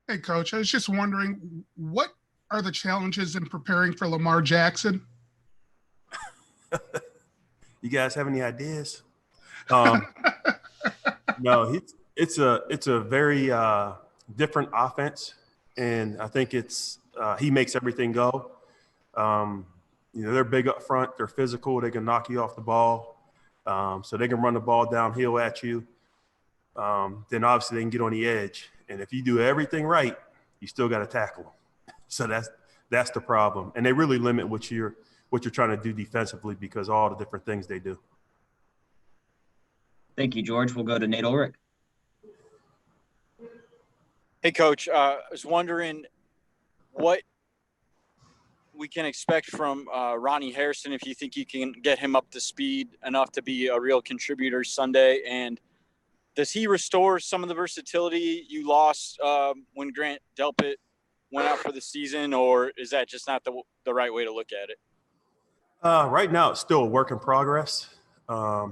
Hey, Coach, I was just wondering, what are the challenges in preparing for Lamar Jackson? You guys have any ideas? Um, no, it's a very different offense, and I think he makes everything go. Um, they're big up front, they're physical, they can knock you off the ball, so they can run the ball downhill at you. Then obviously they can get on the edge, and if you do everything right, you still got to tackle them. So that's the problem, and they really limit what you're trying to do defensively because of all the different things they do. Thank you, George. We'll go to Nate Ulrich. Hey, Coach. I was wondering what we can expect from Ronnie Harrison, if you think you can get him up to speed enough to be a real contributor Sunday. And does he restore some of the versatility you lost when Grant Delpit went out for the season, or is that just not the right way to look at it? Right now, it's still a work in progress.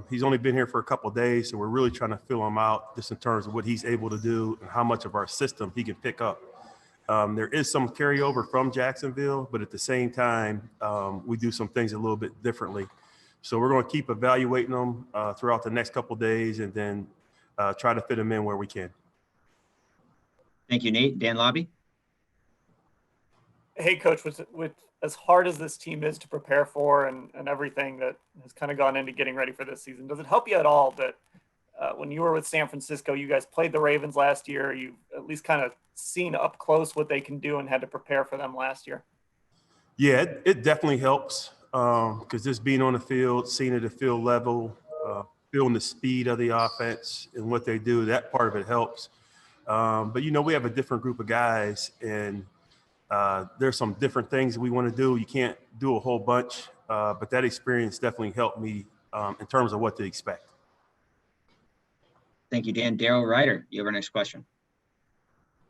He's only been here for a couple of days, so we're really trying to fill him out just in terms of what he's able to do and how much of our system he can pick up. There is some carryover from Jacksonville, but at the same time, we do some things a little bit differently. So we're going to keep evaluating them throughout the next couple of days and then try to fit them in where we can. Thank you, Nate. Dan Lobby. Hey, Coach, with as hard as this team is to prepare for and everything that has kind of gone into getting ready for this season, does it help you at all that when you were with San Francisco, you guys played the Ravens last year, you've at least kind of seen up close what they can do and had to prepare for them last year? Yeah, it definitely helps because just being on the field, seeing it at field level, feeling the speed of the offense and what they do, that part of it helps. But, we have a different group of guys, and there's some different things that we want to do. You can't do a whole bunch, but that experience definitely helped me in terms of what to expect. Thank you, Dan. Daryl Ryder, you have our next question.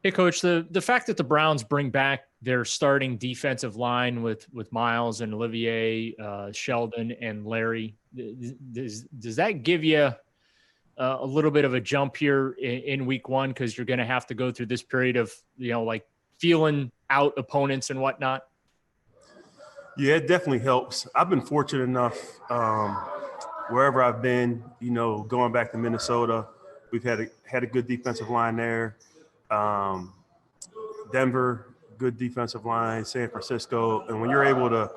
Hey, Coach, the fact that the Browns bring back their starting defensive line with Miles and Olivier, Sheldon and Larry, does that give you a little bit of a jump here in week one? Because you're going to have to go through this period of, feeling out opponents and whatnot. Yeah, it definitely helps. I've been fortunate enough wherever I've been, going back to Minnesota, we've had a good defensive line there. Denver, good defensive line, San Francisco. And when you're able to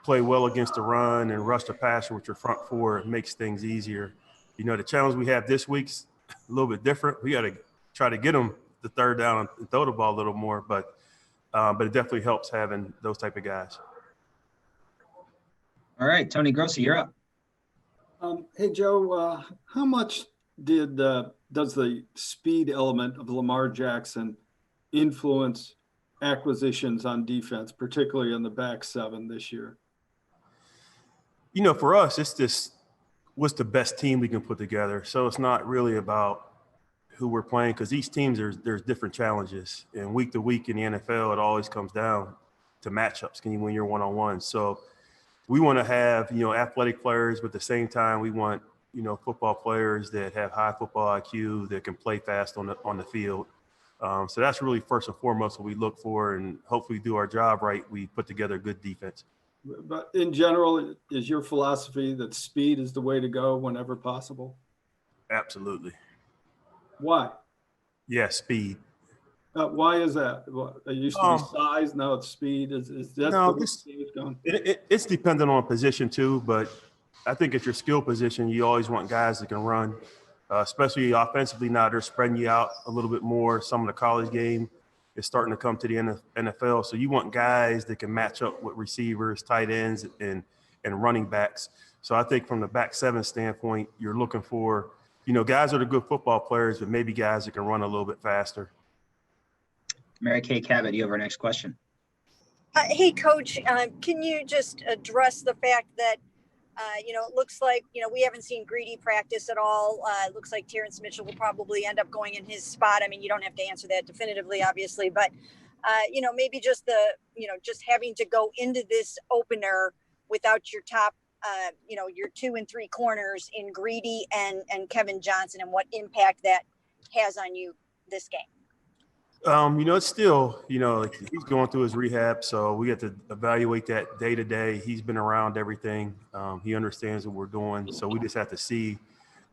play well against the run and rush the passer with your front four, it makes things easier. The challenge we have this week's a little bit different. We got to try to get them the third down and throw the ball a little more, but it definitely helps having those type of guys. All right, Tony Grossi, you're up. Hey, Joe, how much does the speed element of Lamar Jackson influence acquisitions on defense, particularly on the back seven this year? For us, it's just what's the best team we can put together. So it's not really about who we're playing because each team, there's different challenges. And week to week in the NFL, it always comes down to matchups. Can you win your one-on-one? So we want to have, athletic players, but at the same time, we want, football players that have high football IQ that can play fast on the field. So that's really first and foremost what we look for, and hopefully do our job right. We put together a good defense. But in general, is your philosophy that speed is the way to go whenever possible? Absolutely. Why? Yeah, speed. Why is that? It used to be size, now it's speed. Is that the way it's going? It's dependent on position too, but I think at your skill position, you always want guys that can run, especially offensively. Now they're spreading you out a little bit more. Some of the college game is starting to come to the NFL, so you want guys that can match up with receivers, tight ends, and running backs. So I think from the back seven standpoint, you're looking for, guys that are good football players, but maybe guys that can run a little bit faster. Mary Kay Cabot, you have our next question. Hey, Coach, can you just address the fact that, it looks like, we haven't seen Greedy practice at all. It looks like Terrence Mitchell will probably end up going in his spot. I mean, you don't have to answer that definitively, obviously, but, maybe just just having to go into this opener without your top, your 2 and 3 corners in Greedy and Kevin Johnson, and what impact that has on you this game. It's still, like he's going through his rehab, so we have to evaluate that day to day. He's been around everything. He understands what we're doing, so we just have to see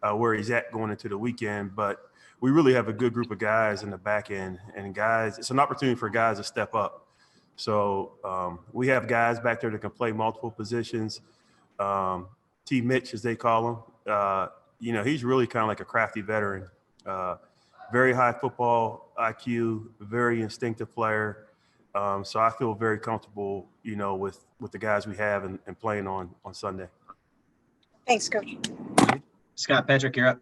where he's at going into the weekend. But we really have a good group of guys in the back end, and guys, it's an opportunity for guys to step up. So we have guys back there that can play multiple positions. T. Mitch, as they call him, he's really kind of like a crafty veteran. Very high football IQ, very instinctive player. So I feel very comfortable, with the guys we have and playing on Sunday. Thanks, Coach. Scott Petrick, you're up.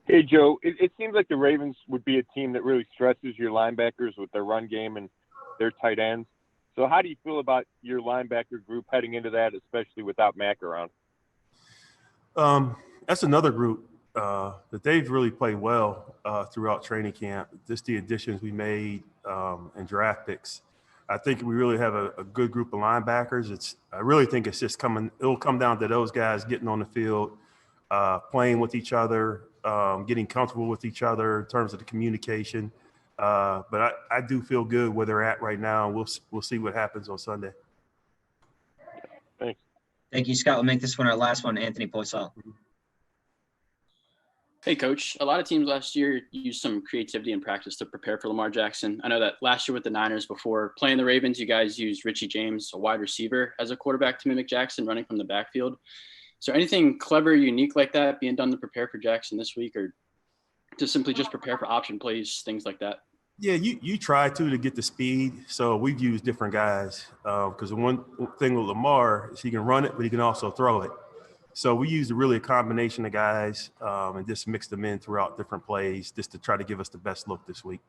Hey, Joe, it seems like the Ravens would be a team that really stresses your linebackers with their run game and their tight ends. So how do you feel about your linebacker group heading into that, especially without Mack around? That's another group that they've really played well throughout training camp. Just the additions we made and draft picks. I think we really have a good group of linebackers. I really think it's just it'll come down to those guys getting on the field, playing with each other, getting comfortable with each other in terms of the communication. But I do feel good where they're at right now. We'll see what happens on Sunday. Thanks. Thank you, Scott. We'll make this one our last one. Anthony Poisal. Hey, Coach. A lot of teams last year used some creativity in practice to prepare for Lamar Jackson. I know that last year with the Niners, before playing the Ravens, you guys used Richie James, a wide receiver, as a quarterback to mimic Jackson running from the backfield. Is there anything clever, unique like that being done to prepare for Jackson this week, or to simply just prepare for option plays, things like that? Yeah, you try to get the speed. So we've used different guys because the one thing with Lamar is he can run it, but he can also throw it. So we used really a combination of guys and just mixed them in throughout different plays just to try to give us the best look this week.